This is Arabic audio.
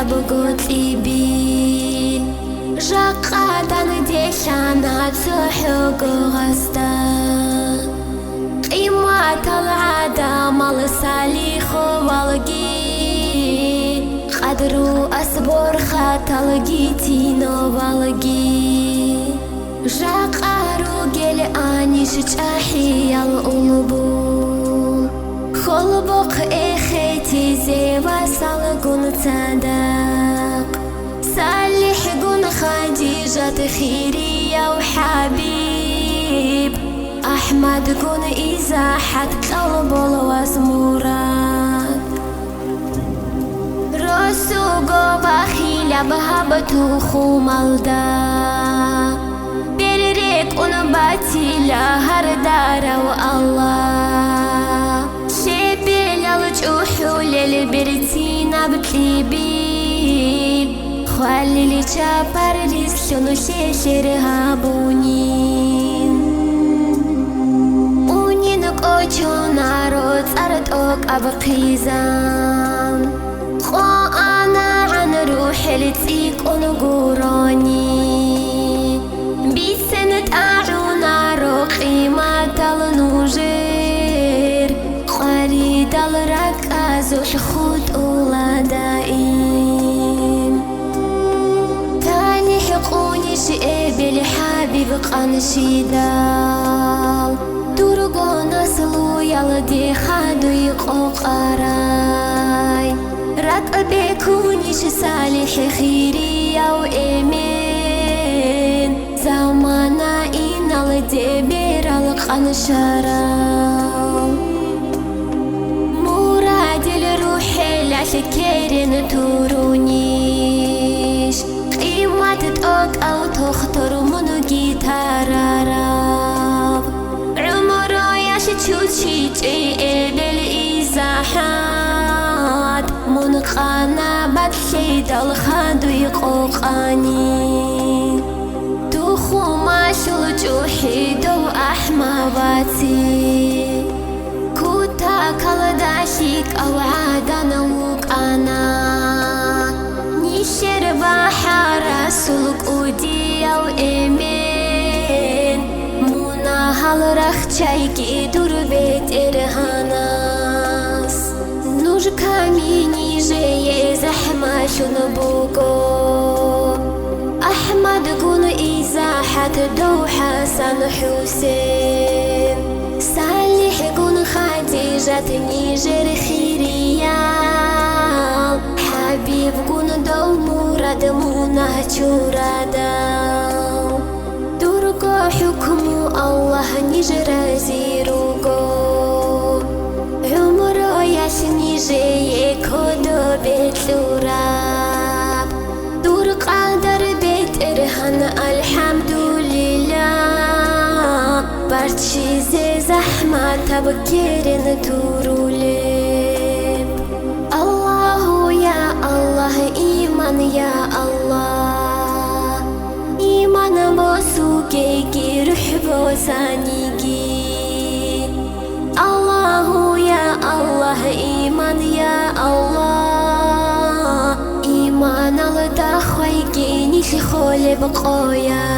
بقوتي جاقادان ديشانا تحق غستا قيمة العادة مال صالح والجي قدرو أصبر خاتلجي تينو والجي جاقارو جل آنيش تحي الألبو خلبق إخيتي زيوا سالقون تصدق صالح قون خديجة خيرية وحبيب أحمد قون إزاحة قلب الوزمورات رسو قبخيلة بهبتو خومالدا بريك قون باتيلا هردارة والله شبيل الجوحول البرتينا بتليبيل خالي لي شابر رسلو شيشرها بونين ونينك اوچو نارو تارت اوك ابقيزان خوانا عن روح لتيك ونقوراني بسنة اعونا رو قيمة النوجير قريد الركاز وشخوت أولادائين تاني حقوني شئ بالحبيب قنشيدال درقو نسلو يلدي خادو يقو قراي رقبي كوني صالح خيري أو إيمين زمانا إن الدبير القنشرال مراد الروح لا شكرين تورونيش قيمة تتوك أو تخطر منو جيتاراراب عمره يشتوشي جي بالإزاحات منقانا بتشيد الخادو يقوقاني دوخو ما شلجو حيدو أحماباتي كوتا كالداشيك أو عادنا وقانا نيشر بحارة سلق ودي أو إيمين مونا هالرخشايكي دور بيت إرهاناس نوج كاميني جي زحمة شنبوكو أحمد قون إزاحة دو حسن حسين صالح قون خديجة نيجر خيرية حبيب قون دو مراد منى جورادا درقو حكم الله نيجر زيروكو عمرو ياسني جي كودو بتلوراب دور قادر بيت إرهان الحمد لله برشي زي زحمة تبكيرن توروليب الله يا الله إيمان يا الله إيمان بوسوكي روح بوسانيكي الله يا الله إيمان يا الله إيمان الدخويكي نيشي خولي بقويا